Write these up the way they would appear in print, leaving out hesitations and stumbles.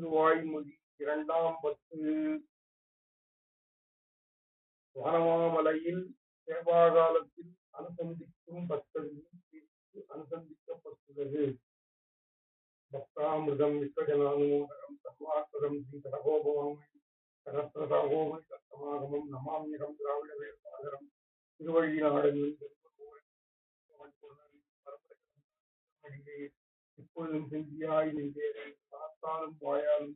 திருவாய்மொழி இரண்டாம் பத்து. வானமாமலையில் சேவாகாலத்தில் அனுசந்திக்கும் பக்தர்கள் அனுசந்திக்கப்பட்டுள்ளது. பக்தாமிருதம் விஸ்வஜனானுமோதகம் சர்வாத்மகம் ஸ்ரீ கடகோபவம் கனப்பிரதாகோமி சத்தமாகமம் நமாமியகம் திராவிட வேதாகரம் திருவழி நாடகம் இப்பொழுதும் செஞ்சியாய் நின்றேன் பார்த்தாலும் வாயாலும்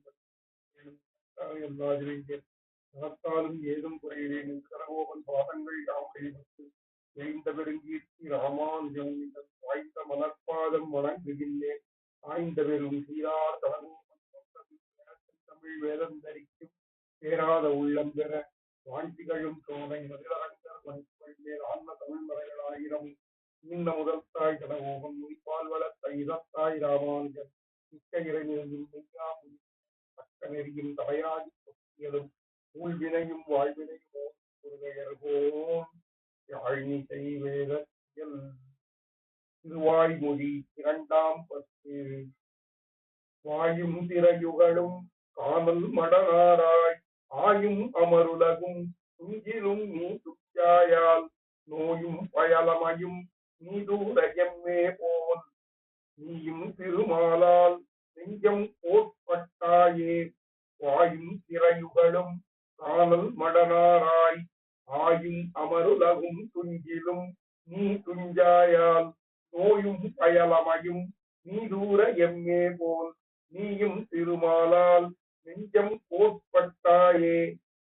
எல்லாதிருந்தேன் ஏதும் குறைவேன் கரகோபன் பாதங்கள் யாவுடையவற்று எய்ந்த பெருங்கீர்த்தி ராமானுஜம் வாய்ந்த மலர்பாதம் வணங்குகின்றேன். ஆய்ந்த பெரும் சீரார் கரகோபன் தமிழ் வேதம் தரிக்கும் சேராத உள்ளம் பெற வாழ்த்திகளும் சோனை மதிலரங்கர் மேல் ஆன்ம தமிழ் மறைகளாயிரம் இந்த முதல் தாய் கடகோபன் முன்பால் வளர்த்த இதத்தாய் ராமானுஜன் மிக்க இறைநிலையும் பக்க நெறியும் தலையாகி சொத்தியதும் ஊழ்வினையும் வாழ்வினையும் ஒருகையர்கோம் யாழ்நிசை வேதத்தியல். திருவாய்மொழி இரண்டாம் பத்து. வாயும் திரையுகளும் காமல் மடனாராய் ஆயும் அமருலகும் துஞ்சிலும் நீ துச்சாயால் நோயும் பயலமையும் நீ தூரயம்மே போல் நீயும் திருமாலால் நெஞ்சம் கோட்பட்டாயே. வாயும் திரையுகளும் காணல் மடனாராய் ஆயும் அமருலகும் துஞ்சிலும் நீ துஞ்சாயால் நோயும் பயலமையும் நீ தூர எம்மே போல் நீயும் திருமாலால் நெஞ்சம் கோட்பட்டாயே.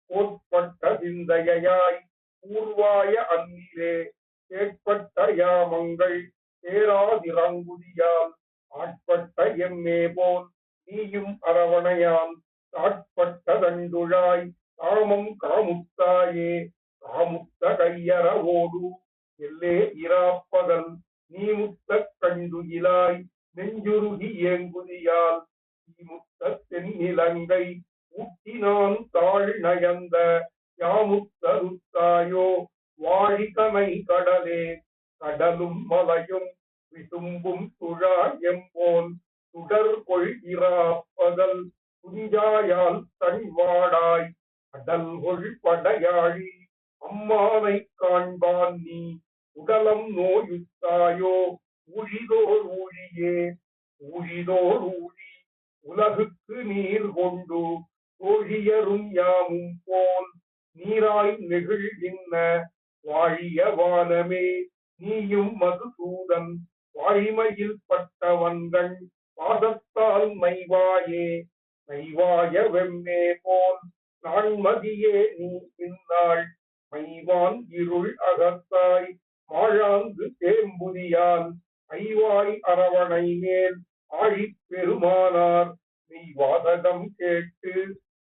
கோட்பட்ட சிந்தையாய் பூர்வாய அன்னிலே கேட்பட்ட யாமங்கள் சேராதிரங்குதியால் ஆட்பட்ட எம்மே போல் நீயும் அரவணையால் காட்பட்ட தண்டுழாய் காமம் காமுத்தாயே. காமுத்த கையறவோடு எல்லே இராப்பகல் நீ முத்த கண்டுகிலாய் நெஞ்சுருகி ஏங்குதியால் நீமுத்த தென்னிலங்கை ஊட்டினான் தாழ் நயந்த யாமுத்தருத்தாயோ. வாழிகமை கடலே கடலும் மலையும் விசும்பும் துழாயம்போல் சுடர் கொள்கிறாப்பகல் துஞ்சாயால் தன்வாடாய் கடல் கொள் படையாழி அம்மானை காண்பான் நீ உடலம் நோயுத்தாயோ. ஊழிதோர் ஊழியே ஊழிதோர் ஊழி உலகுக்கு நீர் கொண்டு தோழியரும் யாமும் போல் நீராய் நெகிழ்கின்ற வாழிய வானமே நீயும் மதுசூதன் வாய்மையில் பட்டவன்கள் பாதத்தால் மைவாயே. மைவாய வெம்மே போல் நான்மதியே நீ இந்நாள் மைவான் இருள் அகத்தாய் மாழாந்து தேம்புதியால் ஐவாய் அரவணை மேல் ஆழிப் பெருமானார் மெய்வாதகம் கேட்டு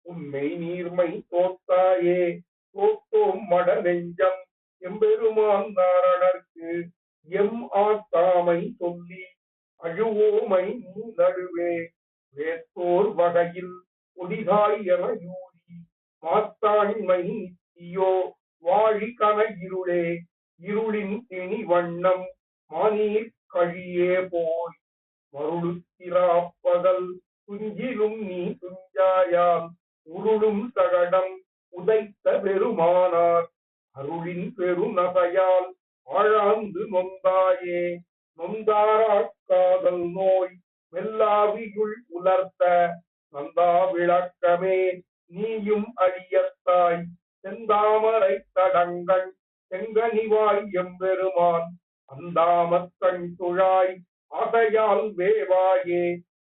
உண்மை நீர்மை தோத்தாயே. தோத்தோம் மட நெஞ்சம் எம்பெருமான் நாரணர்க்கு எம் ஆத்தாமை சொல்லி அழுவோமை நீ நடுவே வேத்தோர் வகையில் ஒடிதாய் என யூரி மாத்தாண்மை நித்தியோ. வாழி கன இருளே இருளின் திணி வண்ணம் மாநீர் கழியே போய் மருளுத்திராப்பகல் துஞ்சிலும் நீ துஞ்சாயால் உருளும் சகடம் உதைத்த பெருமானார் அருளின் பெருநகையால் ஆழாந்து நொந்தாயே. நொந்தாராக்காதல் நோய் வெல்லாவியுள் உலர்த்த நந்தா விளக்கமே நீயும் அடியத்தாய் செந்தாமரை தடங்கள் செங்கனிவாய் எம்பெருமான் அந்தாமக்கண் துழாய் ஆசையால் வேவாயே.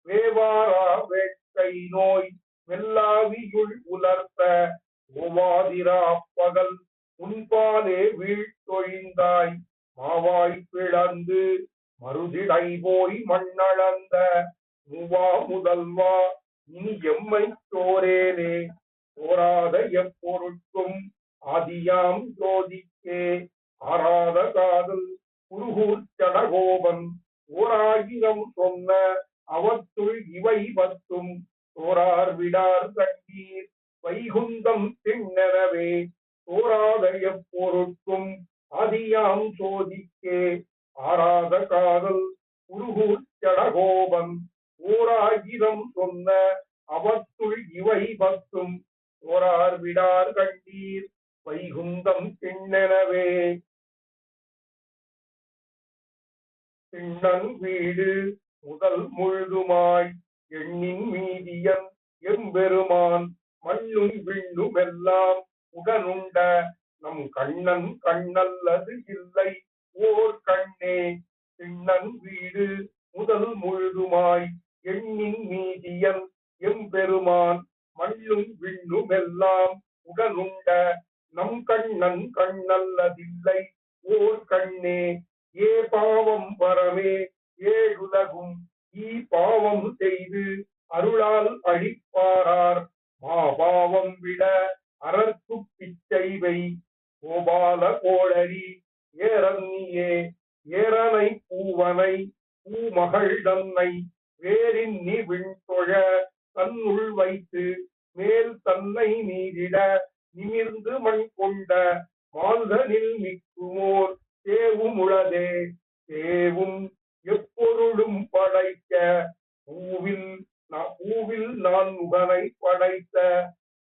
வேவாரா வேட்கை நோய் வெல்லாவியுள் உலர்த்த ஓவாதிராப்பகல் உன்பாலே வீழ்த்தொழிந்தாய் மாவாய் பிளந்து மறுதிடை போய் மண்ணளந்த மூவா முதல்வா இனி எம்மை சோரேனே. சோராத எப்பொருட்கும் ஆதியாம் ஜோதிக்கே ஆராத காதல் குருகூர் கடகோபன் ஓராயிரம் சொன்ன அவற்றுள் இவை பத்தும் சோரார் விடார் கண்டீர் வைகுந்தம் திண்ணவே. சோராத எப்பொருட்கும் ஆதியாம் சோதிக்கே ஆராத காதல் குருகூர் கடகோபன் ஓராயிரம் சொன்ன அவத்துள் இவை பத்தும் ஓரார் விடார் கண்டீர் வைகுந்தம் திண்ணெனவே. திண்ணன் வீடு முதல் முழுதுமாய் எண்ணின் மீதியன் எம்பெருமான் மண்ணும் விண்ணுமெல்லாம் உடனுண்ட நம் கண்ணன் கண்ணல்லது இல்லை ஓர் கண்ணே. திண்ணன் வீடு முதல் முழுதுமாய் எண்ணின் மீதியன் எம்பெருமான் மண்ணும் விண்ணுமெல்லாம் உடனுண்ட நம் கண்ணன் கண்ணல்லதில்லை ஓர் கண்ணே. ஏ பாவம் பரமே ஏழுலகும் ஈ பாவம் செய்து அருளால் அழிப்பாரார் மாபாவம் விட அரற்கு பிச்சைவை கோபால கோளரி ஏரன்னியே. ஏரனை பூவனை பூமகள் தன்னை வேறின்னி விண்தொழ தன்னுள் வைத்து மேல் தன்னை நீரிட நிமிர்ந்து மண் கொண்ட மால்தனில் நிற்குமோர் தேவும் உளதே. தேவும் எப்பொருளும் படைக்க பூவில் நான் முகனை படைத்த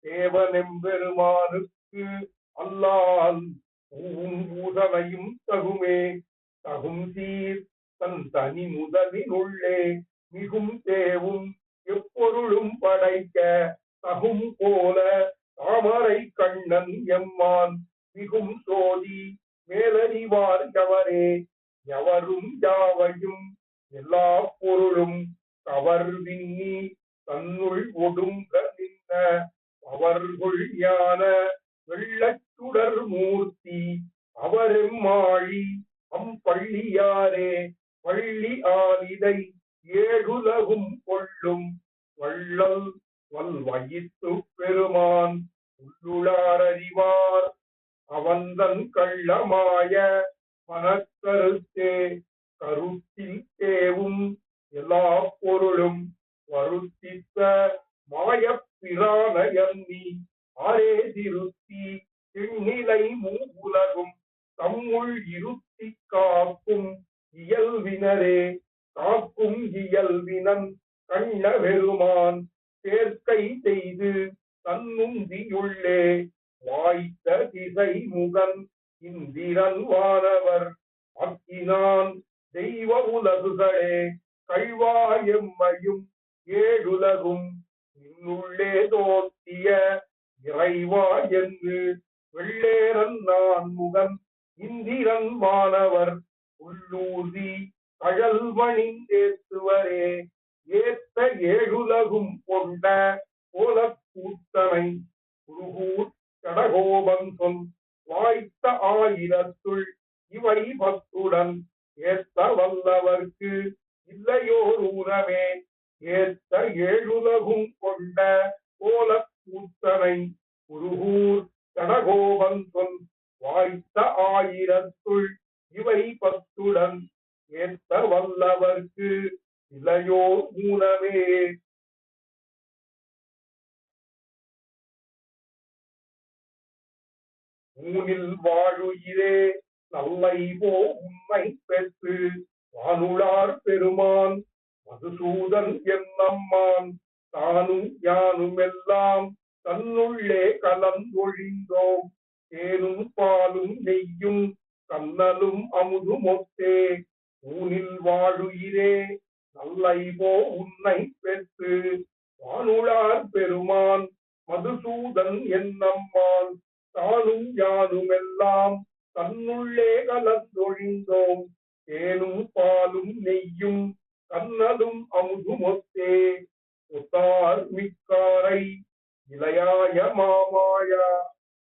தேவனெம்பெருமானுக்கு அல்லால் பூவும் பூதனையும் தகுமே. தகும் சீர் தன் தனி முதலினுள்ளே மிகும் தேவும் எப்பொருளும் படைக்க தகும் போல தாமரை கண்ணன் எம்மான் மிகும் சோதி மேலறிவார் எவரே. எவரும் யாவையும் எல்லா பொருளும் கவர் விண்ணி தன்னுள் ஒடுங்க நின்ற அவர்கள் ஞான வெள்ளச்சுடர் மூர்த்தி அவரெம்மாழி அம்பள்ளியாரே. பள்ளி ஆலிதை ஏழுலகும் கொள்ளும் வள்ளல் வல்வயித்து பெருமான் உள்ளுளார் அறிவார் அவந்தன் கள்ளமாய மனக்கருத்தே. கருத்தில் தேவும் எல்லா பொருளும் வருத்தித்த மாயப்பிரானயன்னி ஆரே திருத்தி திண்ணிலை மூவுலகும் தம்முள் இருத்தி காக்கும் இயல்வினரே. காக்கும் இயல்வினன் கண்ண பெருமான் சேர்க்கை செய்து தன்னுந்தியுள்ளே வாய்த்த திசை முகன் இந்திரன் வானவர் ஆக்கினான் தெய்வ உலகுகளே. கழ்வா எம்மையும் ஏழுலகும் இன்னுள்ளே தோற்றிய இறைவா என்று வெள்ளேரன் நான் முகன் இந்திரன் வானவர் உள்ளூர்தி கழல்மணின் தேத்துவரே. ஏத்த ஏழுலகும் கொண்ட போல கூத்தனை குருகூர் கடகோபன் சொல் வாய்த்த ஆயிரத்துள் இவை பத்துடன் ஏத்த வல்லவர்க்கு இல்லையோர் ஊனமே. ஏத்த ஏழுலகும் கொண்ட போல கூத்தனை குருகூர் கடகோபன் சொல் வாய்த்த ஆயிரத்துள் இவை பத்துடன் ஏத்த வல்லவர்க்கு இல்லையோர் ஊனமே. ஊனில் வாழுயிரே நல்லை போ உண்மை பெற்று வானுளார் பெருமான் மதுசூதன் என்னம்மான் தானும் யானும் எல்லாம் தன்னுள்ளே கலந்தொழிந்தோம். தேனும் பாலும் நெய்யும் கண்ணலும் அமுதும் ஒத்தே. ஊனில் வாழுயிரே நல்லை போ உன்னை பெற்று வானுளார் பெருமான் மதுசூதன் என்னம்மான் தானும் யானும் எல்லாம் தன்னுள்ளே கலந்தொழிந்தோம். தேனும் பாலும் நெய்யும் கண்ணலும் அமுதுமொத்தே. ஒத்தார் மிக்காரை இளையாய மாமாயா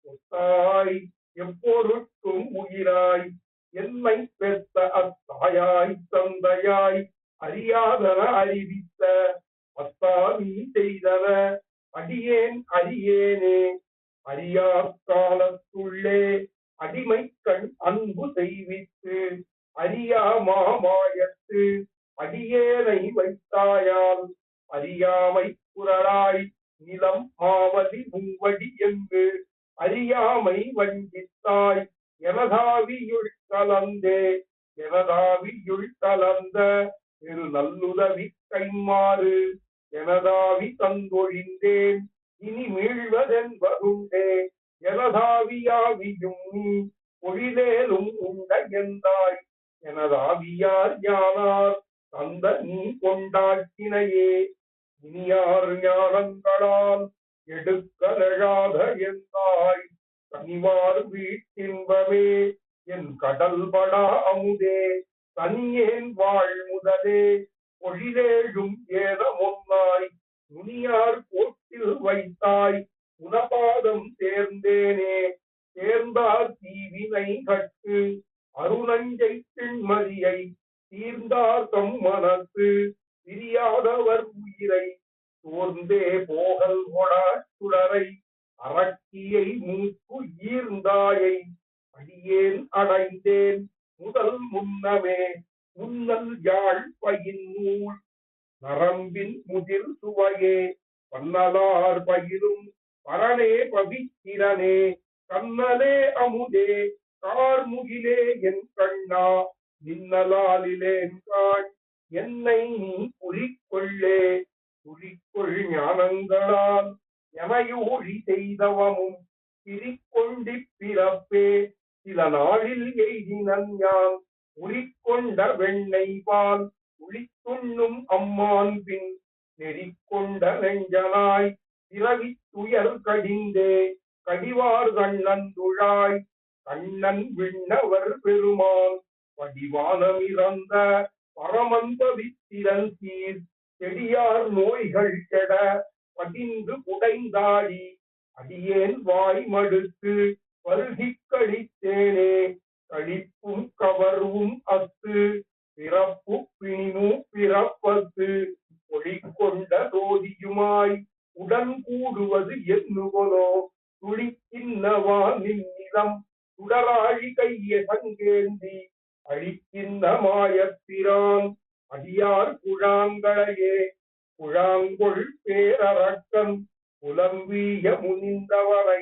ஒத்தாய் எப்பொருட்டும் உயிராய் என்னை பெற்ற அத்தாயாய் தந்தையாய் அறியாதன அறிவித்த அத்தா நீ செய்தன அடியேன் அறியேனே. அறியா காலத்துள்ளே அடிமை கண் அன்பு செய்வித்து அறியா மாமாயத்து அடியேனை வைத்தாயால் அறியாமை குரலாய் நிலம் மாவதி மூவடி என்று அறியாமை வஞ்சித்தாய் எனதாவியுள் கலந்தே. எனதாவியுள் கலந்த திரு நல்லுதவி கைமாறு எனதாவி தந்தொழிந்தேன் இனி மீழ்வதென்பதுண்டே எனதாவியாவியும் நீ பொழிலேலும் உண்ட எந்தாய் எனதாவியார் யானார் தந்த நீ கொண்டாக்கினையே இனியார் ஞானங்களால் எடுக்கலழாத எந்தாய் கனிவார் வீட்டின்பமே என் கடல்படா அமுதே தனியேன் வாழ் முதலே பொழிலேழும் ஏதமொன்னாய் நுனியார் கோட்டில் வைத்தாய் குணபாதம் சேர்ந்தேனே சேர்ந்தார் தீவினை கட்டு அருணஞ்சை திண்மதியை தீர்ந்தார் தம் மனத்து பிரியாதவர் உயிரை சோர்ந்தே போகல் கொடா சுடரை அரக்கியை மூக்கு ஈர்ந்தாயை அடியேன் அடைந்தேன் முதல் முன்னமே முன்னல் யாழ் பயின் நூல் நரம்பின் முதிர் சுவையே பன்னலார் பயிரும் பரனே பவித்திரனே கண்ணலே அமுதே கார்முகிலே என் கண்ணா மின்னலாலிலேன் காண் என்னை நீ குறிக்கொள்ளே குறிக்கொள் ஞானங்களால் எமையூழி செய்தவமும் பிரிக்கொண்டி பிறப்பே சில நாளில் எய்தினன் யான் உரிக்கொண்ட வெண்ணை பால் உளித்துண்ணும் அம்மான் பின் நெறிக்கொண்ட நெஞ்சனாய் பிறவி துயர் கடிந்தே கடிவார் கண்ணந்துழாய் கண்ணன் விண்ணவர் பெருமான் வடிவானமிறந்த பரமந்தவித்திரன் சீர் செடியார் நோய்கள் கெட பதிந்து குடைந்தாடி அடியேன் வாய் மடுத்து பருகிக் கழித்தேனே கழிப்பும் கவர்வும் அத்து பிறப்பு பிணிமு பிறப்பத்து ஒளிக்கொண்ட தோதியுமாய் உடன் கூடுவது என்னுகொலோ துளிக்கின்னவா நின்னிலம் சுடராழி கைய சங்கேந்தி அழிக்கின்ற மாயப்பிரான் அடியார் குழாங்களையே குழாங்கொள் பேரரக்கன் புலம்பிய முனிந்தவரை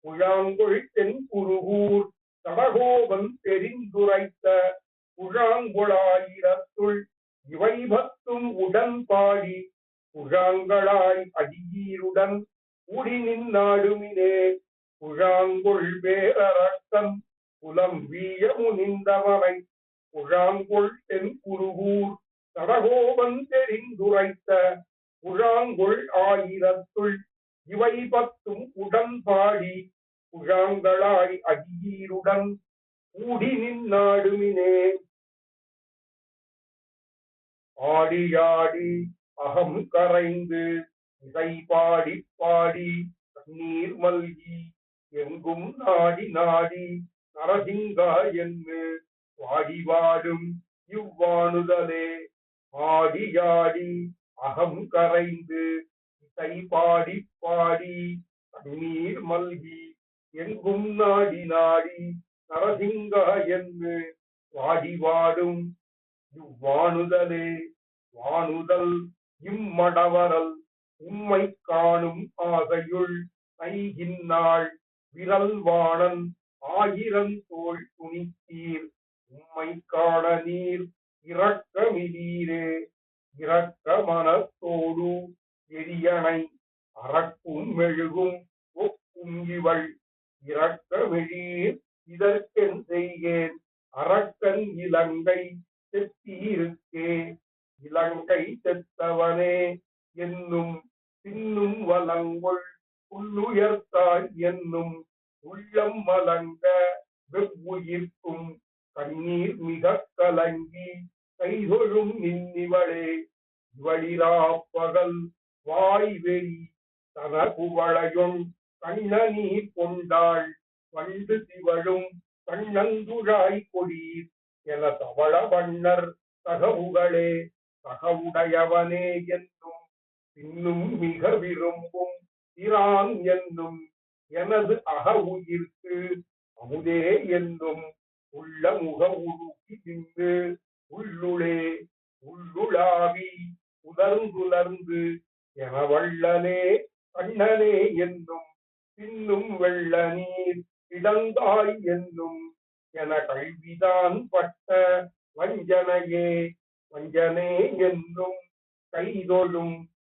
குழாங்கொள் தென் குருகூர் தடகோபன் தெரிந்துரைத்த குழாங்கொளாயிரத்துள் இவை பத்தும் உடன் பாடி குழாங்களாய் அடியீருடன் கூடி நின்னாடுமினே குழாங்கொள் பேரரக்கன் புலம்பிய முனிந்தவரை குழாங்கொள் தென் குருகூர் தடகோபன் தெரிந்துரைத்த குழாங்கொள் ஆயிரத்துள் இவை பத்தும் உடன் பாடி குழாங்களாய் அடியீருடன் கூடி நின்னாடுமினே ஆடியாடி அகம் கரைந்து இசை பாடி பாடி கண்ணீர் மல்கி எங்கும் நாடி நாடி நரசிங்கா என்று வாடி வாடும் இவ்வாணுதலே ஆடியாடி அகம் கரைந்து இசை பாடி பாடி கண்ணீர் மல்கி எங்கும் நாடி நாடி நரசிங்கா என்று வாடி வாடும் இவ்வாணுதலே வாணுதல் இம்மடவரல் உம்மை காணும் ஆகையுள் நைகின்னாள் விரல் வாணன் ஆயிரம் தோள் துணித்தீர் உம்மை காண நீர் இரக்கமிலீரே இரக்க மனத்தோடு எரியனை அறக்கும் மெழுகும் ஒக்கும் இவள் இரக்கமிழீர் இதற்கென் செய்கேன் அரக்கன் இலங்கை செத்தீருக்கே இலங்கை செத்தவனே என்னும் பின்னும் வலங்கொள் உள்ளுயர்த்தாய் என்னும் உள்ளம் மலங்க வெவ்வுயிர்க்கும் கண்ணீர் மிக கலங்கி கைதொழும் நின்னிவளே இவளிராப்பகல் வாய் வெறி தனகுவளையொன் கண்ணநீர் கொண்டாள் வண்டு திவழும் கண்ணந்துழாய் கொடீர் என தவள வண்ணர் தகவுகளே தகவுடையவனே என்னும் பின்னும் மிக விரும்பும் பிரான் என்னும் எனது அக உயிர்க்கு அமுதே என்னும் உள்ள முக உருகி நின்று உள்ளுளே உள்ளுளாவி உலர்ந்துலர்ந்து என வள்ளலே கண்ணனே என்னும் பின்னும் வெள்ள நீர் இடந்தாய் என்னும் என கல்விதான் பட்ட வஞ்சனையே வஞ்சனே என்னும் கைதொழும்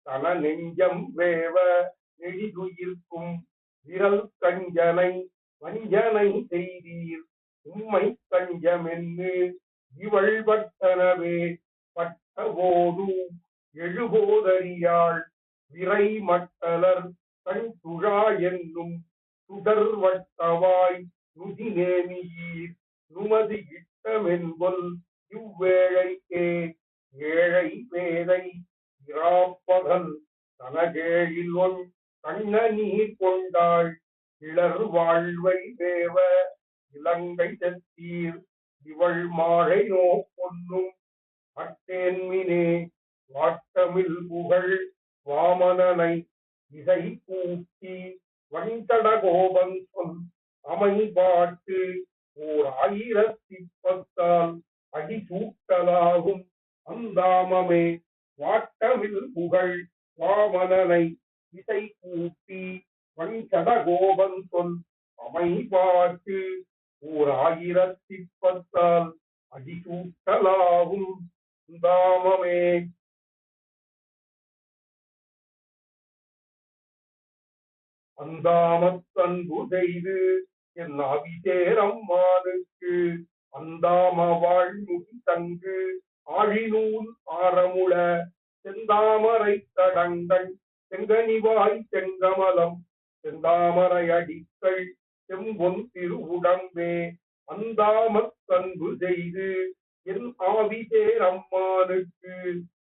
தன நெஞ்சம் வேவ நெடிதுயிர்க்கும் விரல் கஞ்சனை வஞ்சனை செய்தீர் உம்மை கஞ்சமென்னு இவள் பட்டனவே பட்டபோது எழுபோதறியாள் விரை மட்டலர் கண் துழா என்னும் சுடர் வட்டவாய் நுதி நேமியீர் நுமது இட்டமென்பொல் இவ்வேழைக்கே ஏழை வேதை இராப்பகல் தனகேழில் ஒன் கண்ண நீர் கொண்டாள் இளர் வாழ்வை வேவ இலங்கை செத்தீர் இவள் மாழை நோ பொன்னும் அட்டேன்மினே வாட்டமில் புகழ் வாமனனை இசை கூட்டி வண்டட கோபன் சொல் அமைபாட்டு ஓர் 1010 அடி சூட்டலாகும் அந்தாமமே வாட்டமில் புகழ் வாமனனை இசை கூட்டி வண்டட கோபன் சொல் அமைபாட்டு ஓர் 1010 அடி சூட்டலாகும் அந்தாமமே. அந்தாமத்தன்பு செய்து என் அபிஷேரம்மானுக்கு அந்தாம வாழ்முடி தங்கு ஆழிநூல் ஆரமுள செந்தாமரை தடங்கள் செங்கனிவாய் செங்கமலம் செந்தாமரை அடிக்கள் செம்பொன் திரு உடம்பே அந்தாமத்தன்பு செய்து என் ஆவிசேரம்மானுக்கு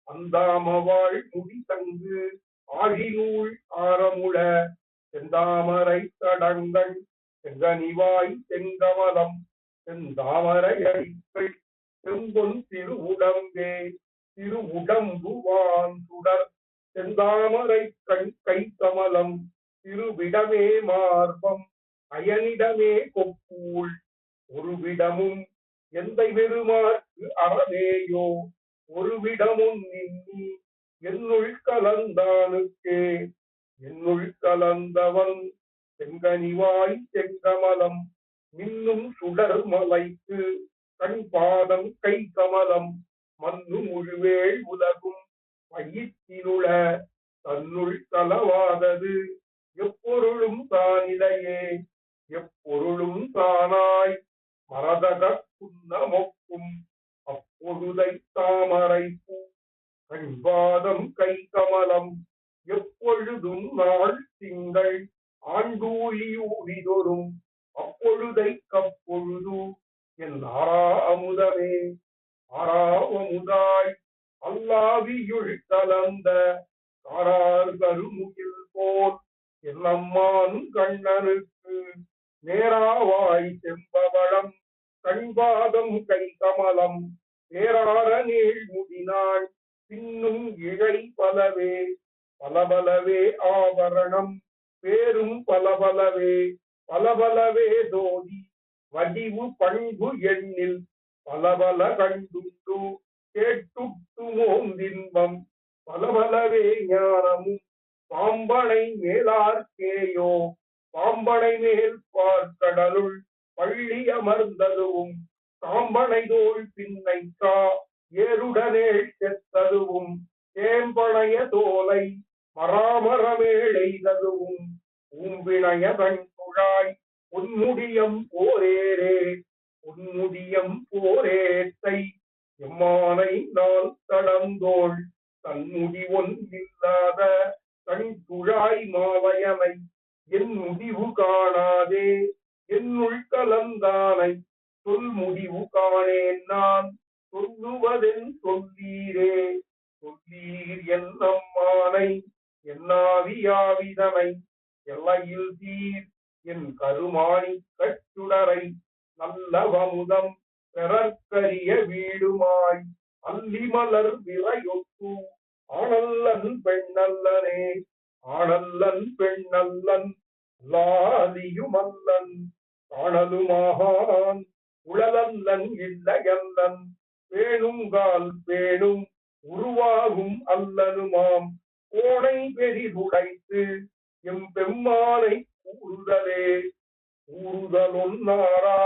அந்தாம வாழ்முடி தங்கு ஆழிநூல் ஆரமுள செந்தாமரை தடங்கள் செங்கனிவாய் செங்கமலம் செந்தாமரை அடிக்கள் செம்பொன் திரு உடம்பே திரு உடம்புவான் சுடர் செந்தாமரை கை கமலம் திருவிடமே மார்பம் அயனிடமே கொப்பூள் ஒருவிடமும் எந்தை பெருமாற்கு அறமேயோ ஒருவிடமும் நின்னி என்னுள் கலந்தானுக்கே என்னுள் கலந்தவன் செங்கனிவாய் செங்கமலம் மின்னும் சுடர் மலைக்கு கண் பாதம் கை கமலம் மண்ணு முழுவேள் உலகும் வயிற்றினுள தன்னுள் கலவாதது எப்பொருளும் தானிலையே எப்பொருளும் தானாய் மரதக குன்னமொக்கும் அப்பொழுதை தாமரை பூ கண்பாதம் கை கமலம் எப்பொழுதும் நாள் திங்கள் ஆண்டூழியூழிதொரும் அப்பொழுதை கப்பொழுது என் ஆரா அமுதமே ஆறாவமுதாய் அல்லாவியுள் கலந்த காரார் கருமுகில் போல் என்னம்மான் கண்ணனுக்கு நேராவாய் செம்பவளம் கண்பாதம் கை கமலம் பேரார நீள் முடினாள் பின்னும் இழை பலவே பலபலவே ஆபரணம் பேரும் பலபலவே பலபலவே தோதி வடிவு பண்பு எண்ணில் பலபல கண்டுண்டு கேட்டுட்டு மோந்தின்பம் பலபலவே ஞானமும் பாம்பனை மேலார்க்கேயோ பாம்பனை மேல் பார்க்கடலுள் பள்ளி அமர்ந்ததுவும் காம்பனை தோல் பின்னைக்கா ஏருடனே செத்ததுவும் தேம்பனைய தோலை மராமரமேழைததுவும் ஊம்பிணைய கண்குழாய் உன்முடியம் போரேரே உன்முடியம் போரேத்தை எம்மானை நான் தடந்தோள் தன்முடி ஒன்றில்லாத கண்குழாய் மாலையனை என் முடிவு காணாதே என்னுள் கலந்தானை சொல் முடிவு காணேன் நான் சொல்லுவதென் சொல்லீரே சொல்லீர் என் அம்மானை என்னாவியாவிதனை எல்லையில் தீர் என் கருமாணி கச்சுடரை நல்லவமுதம் பெறற்கரிய வீடுமாய் அல்லி மலர் விரையொட்டு ஆனல்லன் பெண்ணல்லனே ஆனல்லன் பெண்ணல்லன் லாலியுமல்லன் காணலுமாகான் உழலல்லன் இல்லையல்லன் பேணுங்கால் பேணும் உருவாகும் அல்லனுமாம் கோணை பெரிதுடைத்து எம் பெம்மானை கூறுதலே கூறுதலொன்னாரா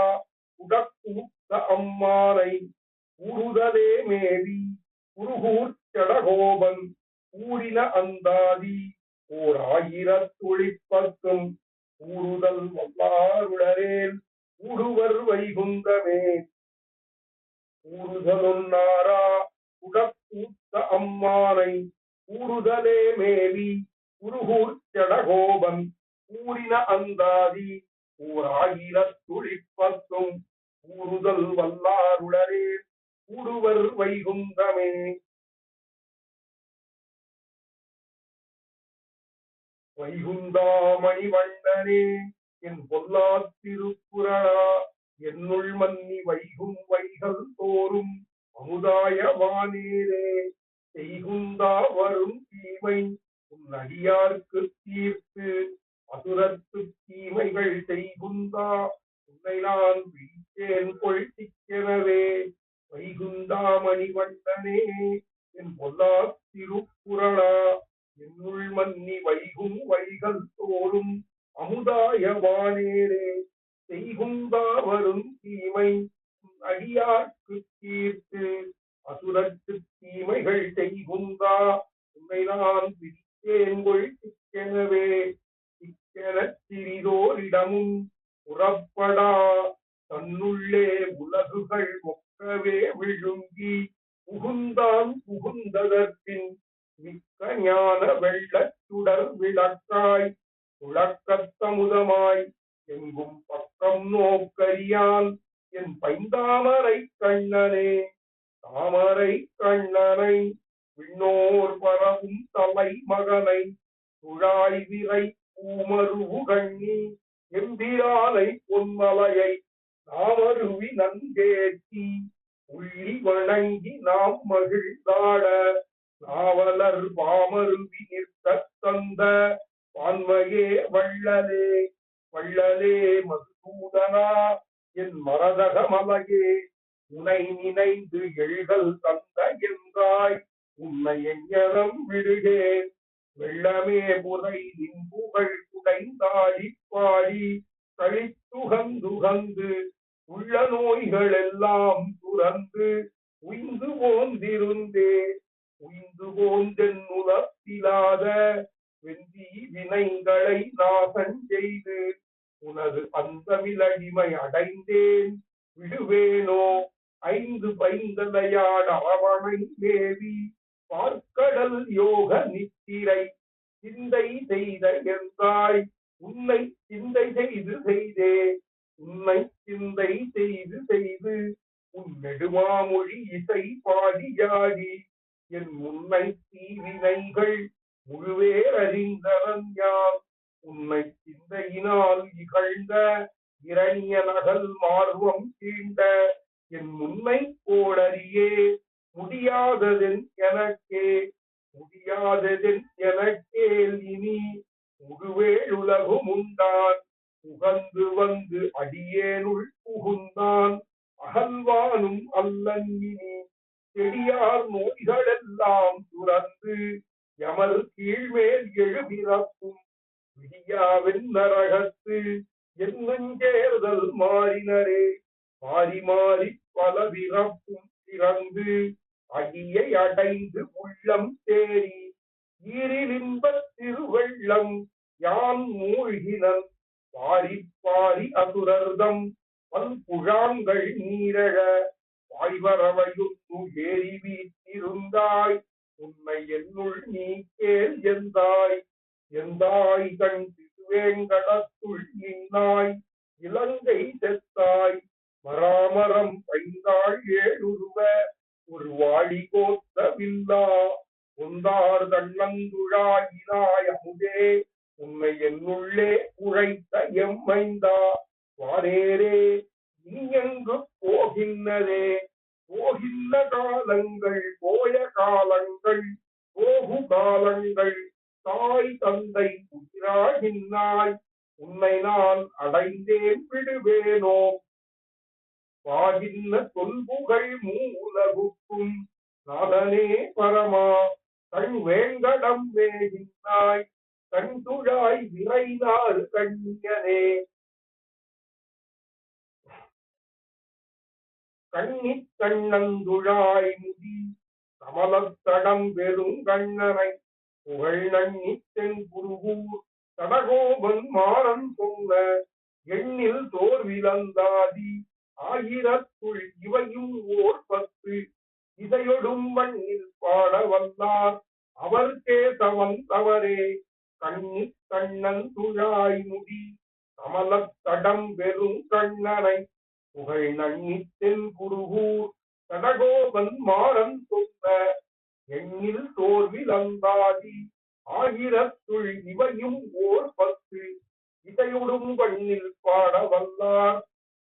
உடக்கூத்த அம்மானை கூறுதலே மேவி குருகூர் செடகோபன் கூறின அந்தாதி ஓர் ஆயிரத்துளிப்பத்தும் கூறுதல் வல்லாருளரேல் கூடுவர் வைகுந்தமே கூறுதலொன்னாரா உடற்கூத்த அம்மானை கூறுதலே மேவி குருகூர் ஜடகோபன் கூறின அந்தாதி ஓர் ஆயிரத்துளிப்பத்தும் கூறுதல் வல்லாருளரேல் கூடுவர் வைகுந்தமே வைகுந்தாமணி வண்ணனே என் பொல்லா திருக்குறளா என்னுள் மன்னி வைகும் வைகள் தோறும் அமுதாய வானேரே செய்குந்தா வரும் தீமை உன் அடியார்க்கு தீர்த்து அசுரத்து தீமைகள் செய்குந்தா உன்னை நான் விழித்தேன் கொள்ளிக்கெனவே வைகுந்தாமணி வண்ணனே என் பொல்லா திருக்குறளா என்னுள் மன்னி வைகும் வைகள் தோறும் அமுதாய வானேரே செய்குந்தா வரும் தீமை அடியார்க்கு தீர்த்து அசுரத்து தீமைகள் செய்குந்தா உன்னை நான் விரித்தேன்கொள் சிக்கெனவே சிக்கெனச் சிறிதோரிடமும் புறப்படா தன்னுள்ளே உலகுகள் ஒக்கவே விழுங்கி புகுந்தான் புகுந்ததற்பின் மிக்க ஞான வெள்ளச் சுடர் விளக்காய் துளக்கத்தமுதமாய் எங்கும் பக்கம் நோக்கரியான் என் பைந்தாமரை கண்ணனே தாமரை கண்ணனை விண்ணோர் பரவும் தலை மகனை துழாய் விரை பூமருவு கண்ணி எம்பிரானை பொன்மலையை நாமருவி நந்தேத்தி உள்ளி வணங்கி நாம் மகிழ்ந்தாட நாவலர் பாமருவி நிற்க தந்த பான்மையே வள்ளலே வள்ளலே மதுசூதனா என் மரதக மலையே உனை நினைந்து எழுதல் தந்த என்றாய் உன்னை எஞ்ஞனம் விடுகேன் வெள்ளமே புதை நின்புகழ் குடைந்தாடி பாடி கழித்துகந்துகந்து உள்ள நோய்கள் எல்லாம் துறந்து உய்ந்து போந்திருந்தே உய்ந்து போந்தென் உலப்பிலாத வெந்தி வினைகளை நாசம் செய்து உனது அந்தமிழடிமை அடைந்தேன் விடுவேனோ ஐந்து பைந்தலையாட அரவணை மேவி பார்க்கடல் யோக நித்திரை சிந்தை செய்த என்றாய் உன்னை சிந்தை செய்தே உன்னை சிந்தை செய்து உன் நெடுமாமொழி இசை பாடியாடி என் முன்னை தீவினைகள் முழுவேர் அறிந்தவன் யான் உன்னை சிந்தையினால் இகழ்ந்த இரணிய நகல் மார்வம் தீண்ட என் முன்னை கோடரியே முடியாததென் எனக்கே முடியாததென் எனக்கேல் இனி முழுவேழுலகும் உண்டான் புகந்து வந்து அடியேனுள் புகுந்தான் அகல்வானும் அல்லன் இனி செடியார் நோய்களெல்லாம் துறந்து யமல் கீழ்மேல் எழுபிறப்பும் விடியாவின் நரகத்து என்னுஞ்சேர்தல் மாறினரே மாறி மாறி பல பிறப்பும் பிறந்து அடியை அடைந்து உள்ளம் தேறி ஈரிலின்பத் திருவெள்ளம் யான் மூழ்கினன் பாரி பாரி அசுரர்தம் பல்புழாங்கள் நீரழ வாய்வரவையுன்னு ஏறி வீற்றிருந்தாய் உன்னை என்னுள் நீ கேள் எந்தாய் எந்தாய் கண் திருவேங்கடத்துள் நின்னாய் இலங்கை செத்தாய் மராமரம் பைந்தாள் ஏழுருவ ஒரு வாடி கோத்த வில்லா ஒந்தார் தன்னந்துழாயினாய் அமுதே உன்னை என்னுள்ளே உழைத்த எம்மைந்தா வாரேரே நீ எங்கு போகின்றதே போகின்ற காலங்கள் போய காலங்கள் போகு காலங்கள் தாய் தந்தை உயிராகினாய் உன்னை நான் அடைந்தேன் விடுவேனோ பாகின்ற தொல்புகழ் மூலகுக்கும் நாதனே பரமா கண் வேங்கடம் வேகினாய் கண் துழாய் விரைநாறு கண்ணியனே கண்ணிக் கண்ணந்துழாய் முடி கமலத்தடம் பெரும் கண்ணனை புகழ் நன்னி தென்குருகூர் சடகோபன் மாறன் சொன்ன எண்ணில் தோர்விலந்தாதி ஆயிரத்துள் இவையும் ஓர் 10 இசையொடும் மண்ணில் பாட வல்லார் அவர் கேசவன் தவறே கண்ணி கண்ணன் துழாய் முடி கமலத் தடம் வெறும் கண்ணனை புகழ் நன்னி தென்குருகூர் சடகோபன் மாறன் சொன்ன எண்ணில் தோர்விலந்தாதி ஆயிரத்துள் இவையும் ஓர் 10 இசையொடும் பண்ணில் பாட வல்லார்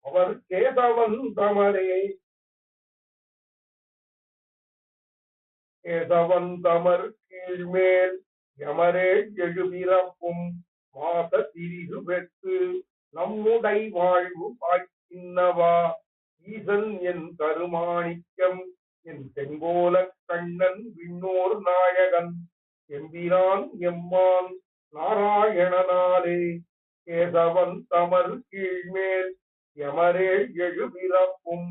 அவர் கேசவன் தமரே. கேசவன் தமர் கீழ்மேல் யமரே எழுபிறப்பும் மாச திரிகு பெற்று நம்முடை வாழ்வு பாய்க்கின்னவா ஈசன் என் கருமாணிக்கம் என் செங்கோல கண்ணன் விண்ணோர் நாயகன் எம்பிரான் எம்மான் நாராயணனாலே. கேசவன் தமர் கீழ்மேல் யமரே எழுபிறப்பும்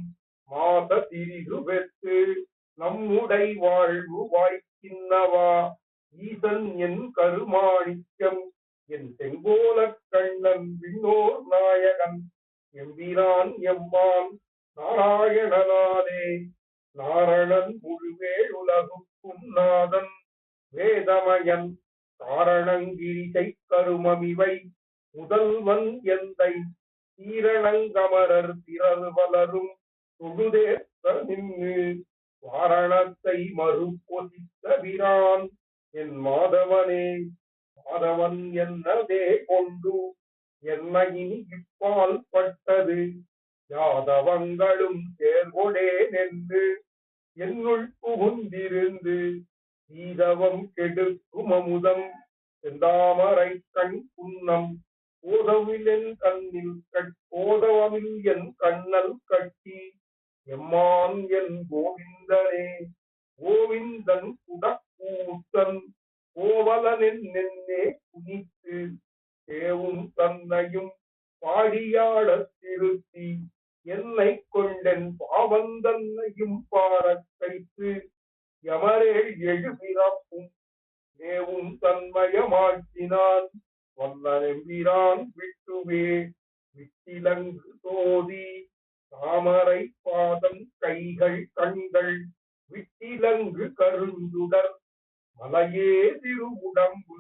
மாச திரிகு பெற்று நம்முடை வாழ்வு வாய்க்கின்னவா ஈசன் என் கருமாணிக்கம் என் செங்கோல கண்ணன் விண்ணோர் நாயகன் எம்பிரான் எம்மான் நாராயணனாலே. நாரணன் முழுவேழ் உலகுக்கும் நாதன் வேதமயன் காரணங்கிரிசை கருமமிவை முதல்வன் எந்தை தீரணங்கமரர் திரள் வளரும் தொழுதேத்த நின்று வாரணத்தை மறுபொசித்த வீரான் என் மாதவனே. மாதவன் என்னதே கொண்டு என்ன இனி இப்பால் பட்டது யாதவங்களும் சேர்கொடே நின்று என்னுள் புகுந்திருந்து சீதவம் கெடுக்கும் அமுதம் செந்தாமரை கண் புன்னம் போதவில் என் கண்ணில் போதவமில் என் கண்ணல் கட்டி எம்மான் என் கோவிந்தனே. கோவிந்தன் குடக்கூத்தன் கோவலனின் நென்னே குனித்து தேவும் தன்னையும் பாடியாடத் திருத்தி என்னை கொண்டென் பாவந்தன்னையும் பாரக் கைத்து யமரேழ் எழுபிறப்பும் தேவும் தன்மயமாக்கினான் வல்லனெம்பிரான் விட்டுவே விட்டிலங்கு சோதி தாமரை பாதம் கைகள் கண்கள் விட்டிலங்கு கருந்துடர் மலையே திருவுடம்பு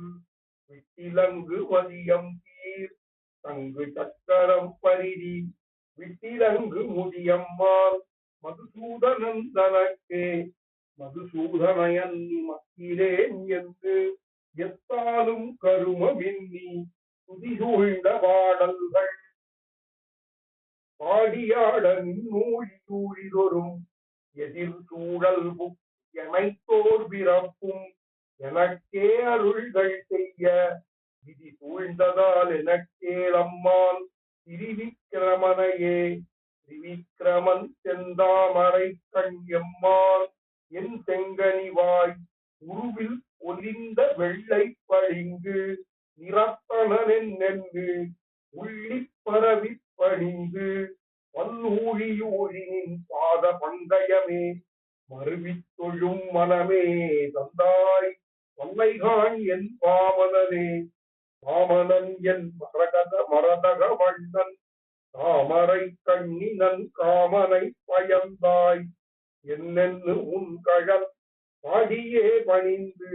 விட்டிலங்கு மதியம் தீர் தங்கு சக்கரம் பரிதி விட்டிலங்கு முடியம்மாள் மதுசூதனன் தனக்கே மதுசூதனயன்னி மக்கிலேன் என்று எத்தாலும் கருமவின்னி துதிசூழ்ந்த பாடல்கள் பாடியாட நின்னூழி சூழிதொரும் எதிர் சூழல் எனைத்தோர் பிறப்பும் எனக்கே அருள்கள் செய்ய விதி சூழ்ந்ததால் எனக்கே அம்மான் திரிவிக்கிரமனையே. திரிவிக்கிரமன் செந்தாமரை கண் எம்மான் என் செங்கனிவாய் உருவில் ஒலிந்த வெள்ளை பளிங்கு நிறத்தனன் நென்று உள்ளி பரவி பணிந்து வல்லூழியூழினின் பாத பங்கயமே மறுவித் தொழும் மனமே தந்தாய் வல்லைகான் என் பாமனனே. பாமனன் என் மரதக வண்ணன் தாமரை கண்ணினன் காமனை பயந்தாய் என்னென்னு உன் கழல் பாடியே பணிந்து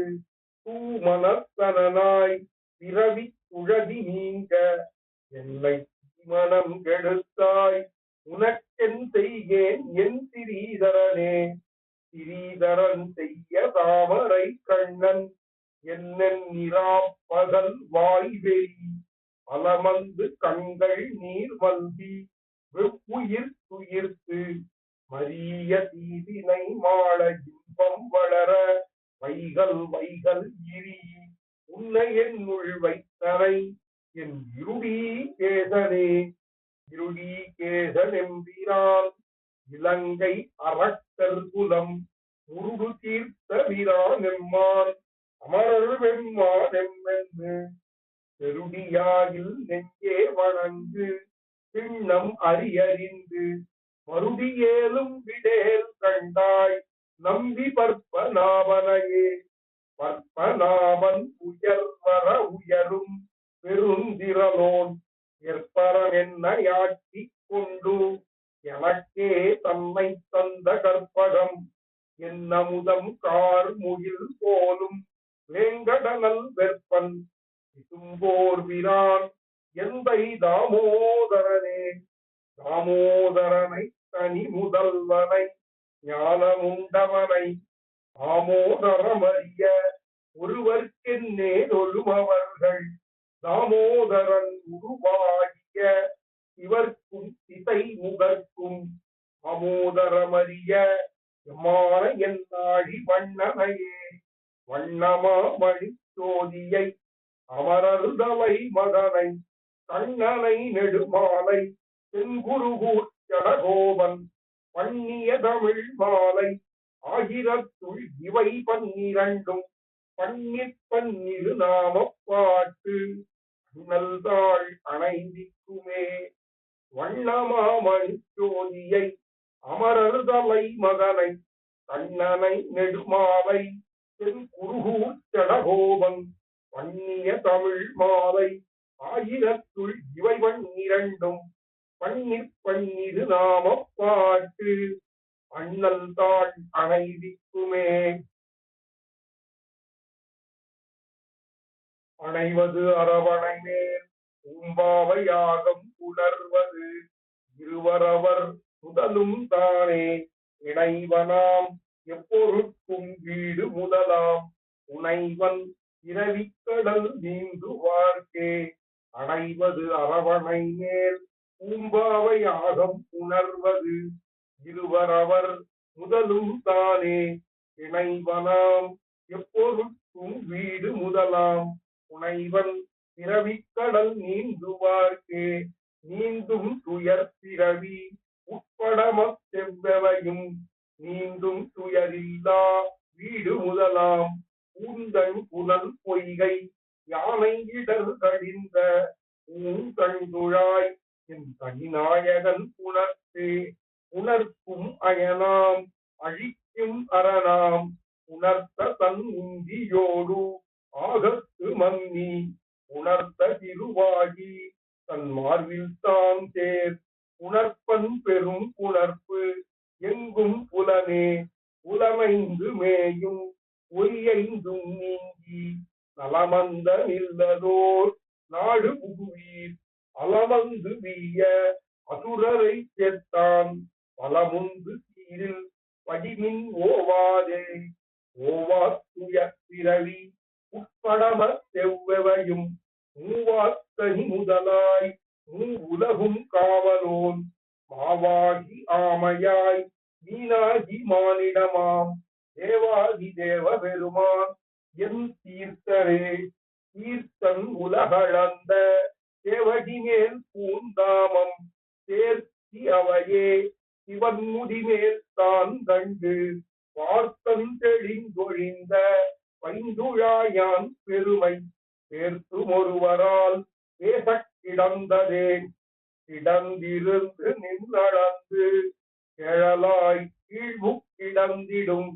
தூமனத்தனாய் பிறவி சுழதி நீங்க என்னை மனம் கெடுத்தாய் உனக்கென் செய்கேன் என் திரீதரனே. திரீதரன் செய்ய தாமரை கண்ணன் என்னென் நிராப்பகல் வாய்வெறி பலமந்து கண்கள் நீர் வல்வி வெவ்வுயிர் துயிர்த்து மரிய தீவினை மாள இன்பம் வளர வைகள் வைகள் இரி உன்னை என்னுள் வைத்தனை என் இருடி கேசனே. இருடி கேசன் எம்பிரான் இலங்கை அரக்கர் குலம் முருடு தீர்த்த வீரான் எம்மான் அமரர் வெம்மான் எம்மென்று பெருடியாகில் நெஞ்சே வணங்கு பின்னம் அறியறிந்து மறுடியேலும் விடேல் கண்டாய் நம்பி பற்ப நாவனையே. பற்பனாவன் உயர்வர உயரும் பெருந்திரலோன் எற்பரம் என்னையாட்சி கொண்டு எனக்கே தன்னை தந்த கற்பகம் என்னமுதம் கார் முகில் போலும் வேங்கடனல் வெற்பன் விசும்போர் விரான் எந்தை தாமோதரனே தாமோதரனை தனி முதல்வனை ஞானமுண்டவனை தாமோதரமறிய ஒருவர்க்கென்னே தொழுமவர்கள் தாமோதரன் உருவாகிய இவர்க்கும் திசை முகர்க்கும் தாமோதரமறிய எம்மான என்னாழி வண்ணனையே வண்ணமா மணிச்சோதியை அமரருதவை மகனை கண்ணனை நெடுமாலை தென்குருகூர் ஜடகோபன் பண்ணிய தமிழ் மாலை ஆயிரத்துள் இவை 12 பன்னிரு நாம பாட்டு அண்ணல்தாள் அணைந்திக்குமே வண்ணமாமணி ஜோதியை அமரருதலை மகனை கண்ணனை நெடுமாலை தென் குருகூர் ஜடகோபன் பண்ணிய தமிழ் மாலை ஆயிரத்துள் இவை 12 பன்னிரு நாம பாட்டு அண்ணல் தாள் அணைவிக்குமே அணைவது அரவணை மேல் பூம்பாவை யாகம் உணர்வது இருவரவர் முதலும் தானே இணைவனாம் எப்பொருட்கும் வீடு முதலாம் உணைவன் இரவிக்கடல் நீந்துவார்க்கே அணைவது அரவணை மேல் பூம்பாவை யாகம் உணர்வது இருவரவர் முதலும் தானே இணைவனாம் எப்பொருட்கும் வீடு முதலாம் உணைவன் பிறவிக்கடல் நீந்துவார்க்கே நீந்தும் துயர் பிறவி உட்படமத் செவ்வவையும் நீந்தும் துயரில்லா வீடு முதலாம் பூந்தன் புனல் பொய்கை யானை இடர் கடிந்த பூங்கண்துழாய் என் தனிநாயகன் புணர்த்தே உணர்க்கும் அயனாம் அழிக்கும் அரணாம் உணர்த்த தன் உந்தியோடு ஆகத்து மன்னி உணர்த்த திருவாகி தன் மார்பில் தான் சேர் உணர்ப்பன் பெரும் உணர்ப்பு எங்கும் புலனே புலமைந்து மேயும் ஒலியைந்தும் நீங்கி நலமந்த நில்லதோர் நாடு புகுவீர் அலமந்து வீய அசுரரை சேர்த்தான் பலமுந்து சீரில் படிமின் ஓவாதே ஓவாத்துய பிறவி உட்படம செவ்வவையும் மூவாத்தனி முதலாய் உலகும் காவலோன் மாவாகி ஆமையாய் மீனாகி மானிடமாம் தேவாதி தேவ பெருமான் என் தீர்த்தரே தீர்த்தன் உலகளந்த தேவடி மேல் பூந்தாமம் சேர்த்தி அவையே சிவன் முடிமேல் தான் கண்டு பார்த்தன் தெளிந்தொழிந்த பைந்துழாயான் பெருமை பேர்த்தும் ஒருவரால் பேசக் கிடந்ததே கிடந்திருந்து நின்றளந்து கேழலாய் கீழ்வுக் கிடந்திடும்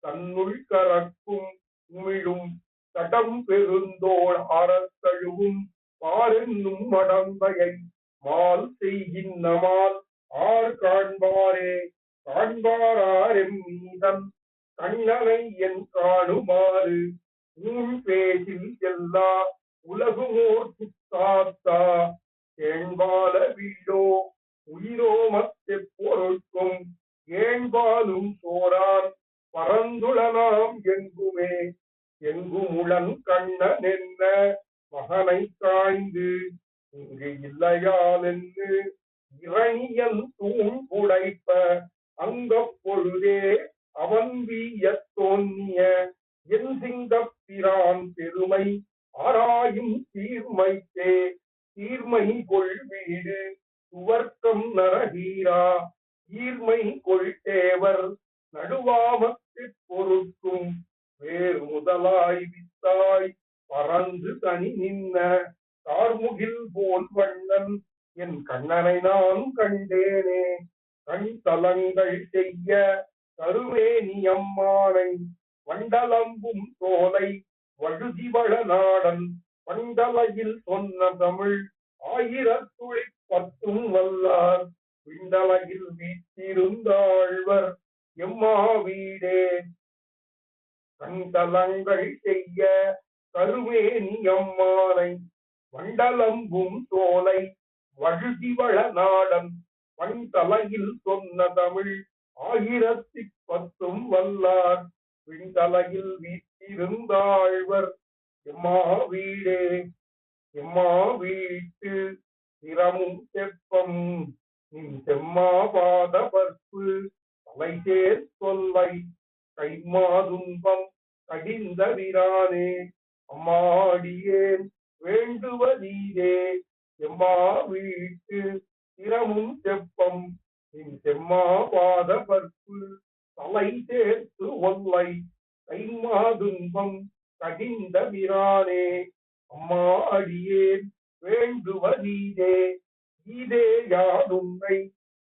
தன்னுள் கறக்கும் உமிழும் தடம் பெருந்தோள் ஆரத்தழுவும் பாரென்னும் மடந்தையை மால் செய்கின்றமால் ஆர் காண்பாரே காண்பாரெம் மீதன் கண்ணனை என் காணுமாறு ஊன் பேசில் எல்லா உலகுமோர் புத்தாத்தா தேன்பால வீடோ உயிரோ மத்த பொருட்கும் ஏன்பாலும் சோரான் பரந்துளனாம் எங்குமே எங்குமுளன் கண்ணன் என்ன மகனை காய்ந்து இங்கு இல்லையால் என்று இரணியன் தூண் புடைப்ப அங்க பொழுதே அவன் வீய தோன்னிய என் சிங்கப்பிரான் பெருமை ஆராயும் தீர்மைத்தே தீர்மை கொள் வீடு சுவர்க்கம் நரகீரா ஈர்மை கொள் தேவர் நடுவாமத்து பொருட்கும் வேறு முதலாய் வித்தாய் பறந்து தனி நின்ன கார்முகில் போல் வண்ணன் என் கண்ணனை நான் கண்டேனே கண் தலங்கள் செய்ய கருவேணி அம்மானை வண்டலம்பும் தோலை வழுதிவள நாடன் பண்டலையில் சொன்ன தமிழ் ஆயிரத்துளி பத்தும் வல்லார் விண்டலையில் வீற்றிருந்தாழ்வர் எம்மாவீடே கண்கலங்கள் செய்ய கருமேனி அம்மானை வண்டலம்பும் தோலை வழுதிவள நாடன் பண்டலையில் சொன்ன தமிழ் 1010 வல்லார் விண்தலையில் வீற்றிருந்தாழ்வர் எம்மா வீடே எம்மா வீட்டு திறமும் செப்பம் நின் செம்மா பாத பற்பு தலை சேர் சொல்லை கைமாதுன்பம் கடிந்த விரானே அம்மாடியேன் வேண்டுவதீதே எம்மா வீட்டு திறமும் செப்பம் நின் செம்மா பாத பற்பு தலை சேர்த்து ஒல்லை கைமாதுன்பம் கடிந்த விரானே அம்மா அடியேன் வேண்டுவதீதே ஈதே யாதுன்னை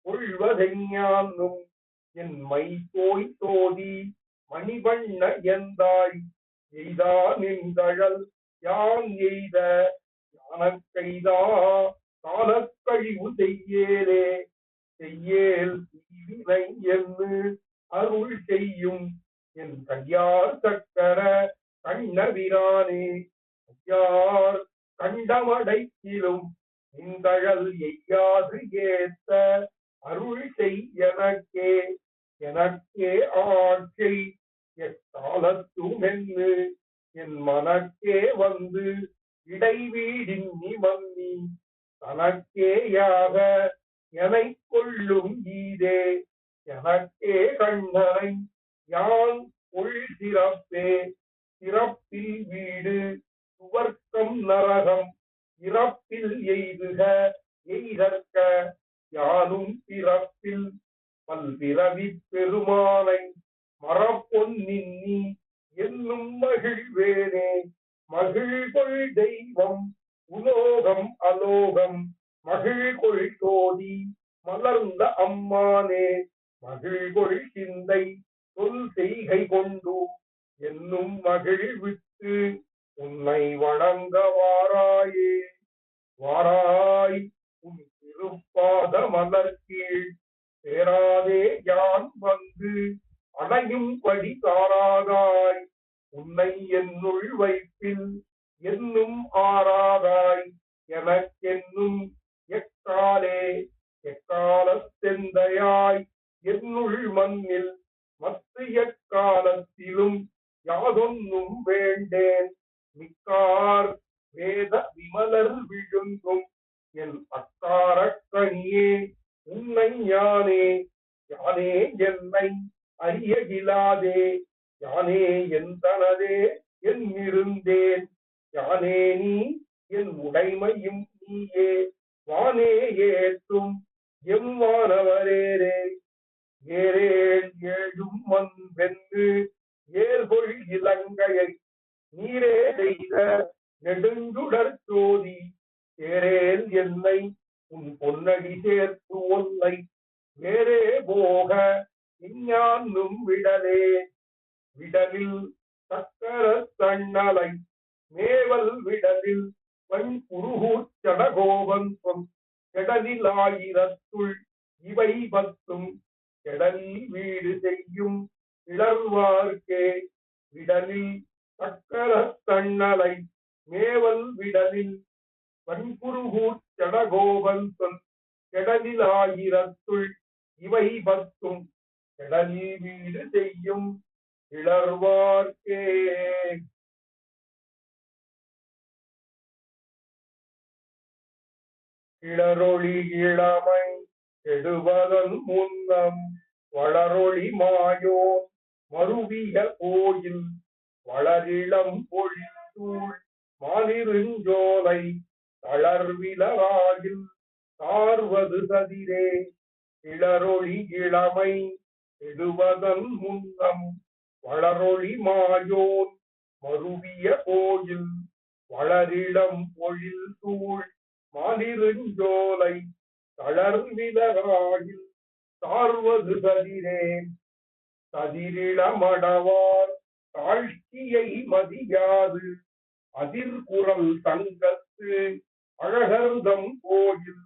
கொள்வதெஞ்ஞானும் என் மை போய் தோதி மணிவண்ண எந்தாய் எய்தா நின்றழல் யான் எய்த யானக்கைதா காலக்கழிவு செய்யேலே செய்யேல் தீவினை என்று அருள் செய்யும் என் கையார் சக்கர கண்ணவிரானே ஐயார் கண்டமடைக்கிலும் இந்தழல் எய்யாது ஏத்த அருள் செய் எனக்கே எனக்கே ஆட்சை எக்காலத்துமென்னு என் மனக்கே வந்து இடைவீடின் நிமன்னி தனக்கேயாக எனை கொள்ளும் ஈதே எனக்கே கண்ணனை யான் கொள் சிறப்பே சிறப்பில் வீடு சுவர்க்கம் நரகம் இறப்பில் எய்துக எய்தற்க யானும் பிறப்பில் பல்பிறவி பெருமானை மரப்பொன்னின்னி என்னும் மகிழ்வேனே மகிழ்கொள் தெய்வம் உலோகம் அலோகம் மகிழ்கொள் சோதி மலர்ந்த அம்மானே மகிழ்கொள் சிந்தை சொல் செய்கை கொண்டு என்னும் மகிழ்வித்து உன்னை வணங்க வாராயே வாராய் உன் திருப்பாத மலர் கீழ் சேராதே யான் வந்து அடையும்படி தாராதாய் உன்னை என்னுள் வைப்பில் என்னும் ஆராதாய் எனக்கென்னும் எக்காலே எக்காலத்தெந்தையாய் என்னுள் மண்ணில் மற்ற எக்காலத்திலும் யாதொன்னும் வேண்டேன் மிக்கார் வேத விமலர் விழுங்கும் என் அக்காரக்கணியே உன்னை யானே யானே என்னை அறியகிலாதே யானே என் தனதே என் இருந்தேன் யானே நீ என் உடைமையும் நீயே வானே ஏற்றும் எம்வானவரேரே ஏரேல் ஏழும் மண் வென்று ஏர்கொள் இலங்கையை நீரே செய்த நெடுஞ்சுடர் சோதி ஏரேல் என்னை உன் பொன்னடி சேர்த்து ஒன்னை வேறே போக இஞ்ஞான்னும் விடலே விடலில் சக்கர தண்ணலை மேவல் விடலில் வன் குருகூர் சடகோபன் சொல் கெடலில் ஆயிரத்துள் இவை பத்தும் கெடலில் வீடு செய்யும் இளர்வார்க்கே விடலில் சக்கர தண்ணலை மேவல் விடலில் வன்குருகூர் சடகோபன் சொல் கெடலில் ஆயிரத்துள் இவை பத்தும் கெடலில் வீடு செய்யும் இளர்வார்க்கே. கிளரொளி இளமை கெடுவதன் முன்னம் வளரொளி மாயோன் மருவிய கோயில் வளரிளம் பொழில் சூழ் மாலிருஞ்சோலை தளர்விலராகில் சார்வது சதிரே கிளரொளி இளமை கெடுவதன் முன்னம் வளரொளி மாயோன் மருவிய கோயில் வளரிளம் பொழில் சூழ் மாலிருஞ்சோலை தளர்விலராகில் சார்வது சதிரே சதிரிளமடவார் தாழ்ச்சியை மதியாது அதிர்குரல் சங்கத்து அழகர்தம் கோயில்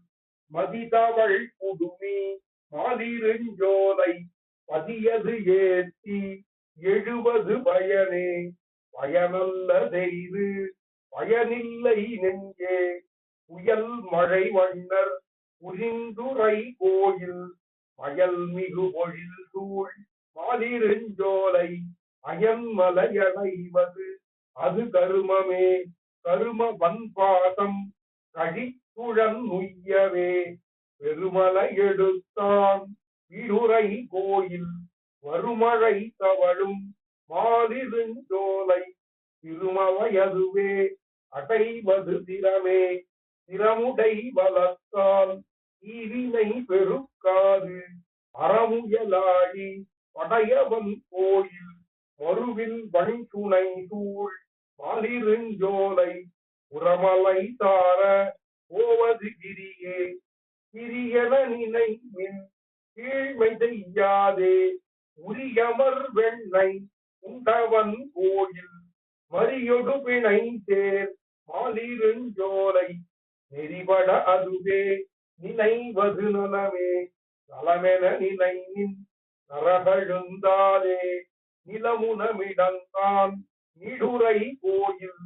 மதிதவள் குடுமி மாலிருஞ்சோலை பதியது ஏத்தி எழுவது பயனே பயனல்ல செய்து பயனில்லை நெஞ்சே புயல் மழை வண்ணர் புரிந்துரை கோயில் மயல் மிகு பொழில் சூழ் மாலிருஞ்சோலை அயன்மலையடைவது அது கருமமே கரும வன்பாசம் கழித்துழன் நுய்யவே பெருமலை எடுத்தான் விடுரை கோயில் வருமழை தவழும் மாலிருஞ்சோலை திருமலையதுவே அடைவது திறமே திறமுடை வளர்த்தால் ஈவினை பெருக்காது அறமுயலாழி படையவன் கோயில் மறுவில் வன்சுனை சூழ் மாலிருஞ்சோலை புறமலை தார போவது கிரியே கிரியன நினைவின் கீழ்மை செய்யாதே உரியமர் வெண்ணை உண்டவன் கோயில் மறியொடு பிணை சேர் மாலிருஞ்சோலை நெறிபட அதுவே நினைவது நலமே நலமென நினைவின் நரகழுந்தாதே நிலமுனமிடந்தான் நிடுரை கோயில்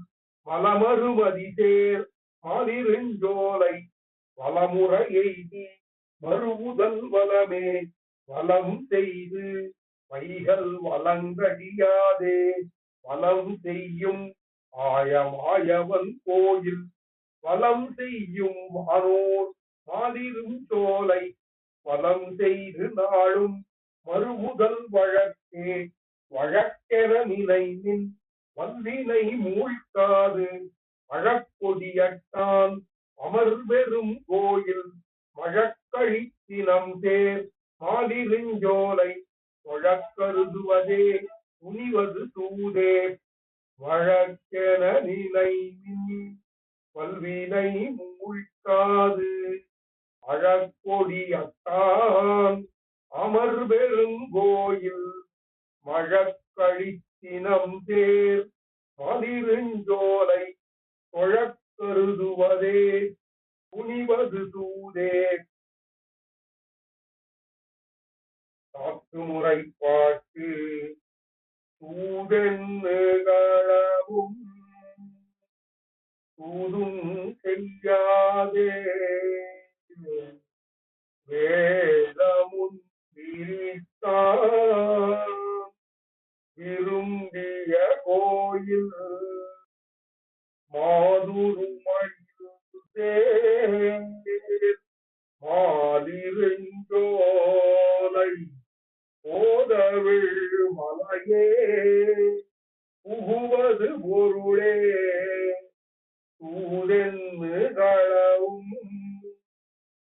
மலமறுமதி சேர் மாலிருஞ்சோலை வளமுற எய்தி மறுவுதல் வளமே வளம் செய்து வைகள் வளங்கடியாதே வளம் செய்யும் ஆயமாயவன் கோயில் வளம் செய்யும் வானோர் மாலிருஞ்சோலை வளம் செய்து நாளும் மறுவுதல் வழக்கே வழக்கென நினைவின் வல்வினை மூழ்காது வழக்கொடியட்டான் அமர்வெறும் கோயில் மழக்கழித்தினம் சேர் மாலிருஞ்சோலை தொழக்கருதுவதே துணிவது தூதே வழக்கென நினைவின் வல்வினை மூழ்காது அழக்கொடியட்டான் அமர்வெறும் கோயில் மழக்கழித்தினம் சேர் மாலிருஞ்சோலை தொழக்கருதுவதே துணிவது தூதே. காத்து முறைப்பாட்டு தூதென்னுகளவும் தூதும் செய்யாதே வேதமுன் விரித்தான் விரும்பிய கோயில் மாதுருமழிந்தே மாலிருஞ்சோலை போதவிழ் மலையே புகுவது பொருளே தூதென்னு களவும்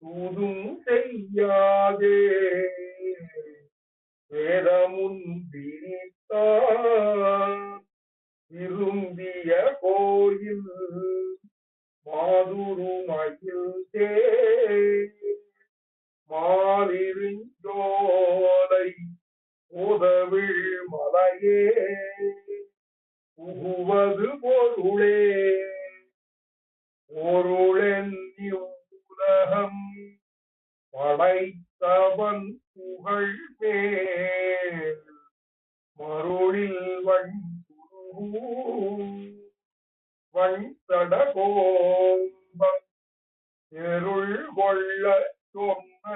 தூதும் செய்யாதே வேதமுன் விரித்தான் விரும்பிய கோயில் மாதுருமகிழ்ந்தே மாலிருஞ்சோலை உதவிழ் மலையே புகுவது பொருளே பொருளென் உலகம் படைத்தவன் புகழ் மேல் மருளில் வண்தடகோம்பம் எருள் கொள்ள சொன்ன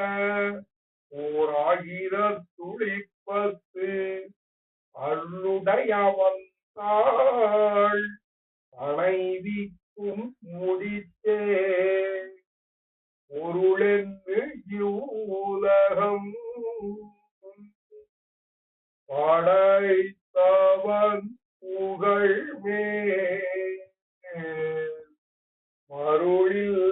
ஓர் 1010 அருளுடையவன் தாள் அணைவிக்கும் முடித்தே பொருளென்று இவ்வுலகம் படைத்தவன் புகழ் மேல் மருளில்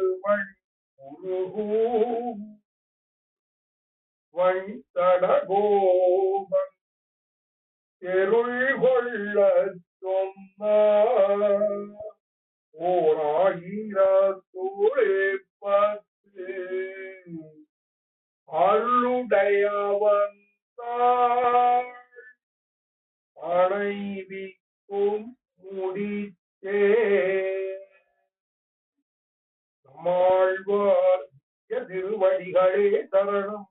வண்தடகோபன் தெருள் கொள்ள சொன்ன ஓர் 1010 அருளுடையவன் தாள் அணைவிக்கும் முடித்தே நம்மாழ்வார் திருவடிகளே சரணம்.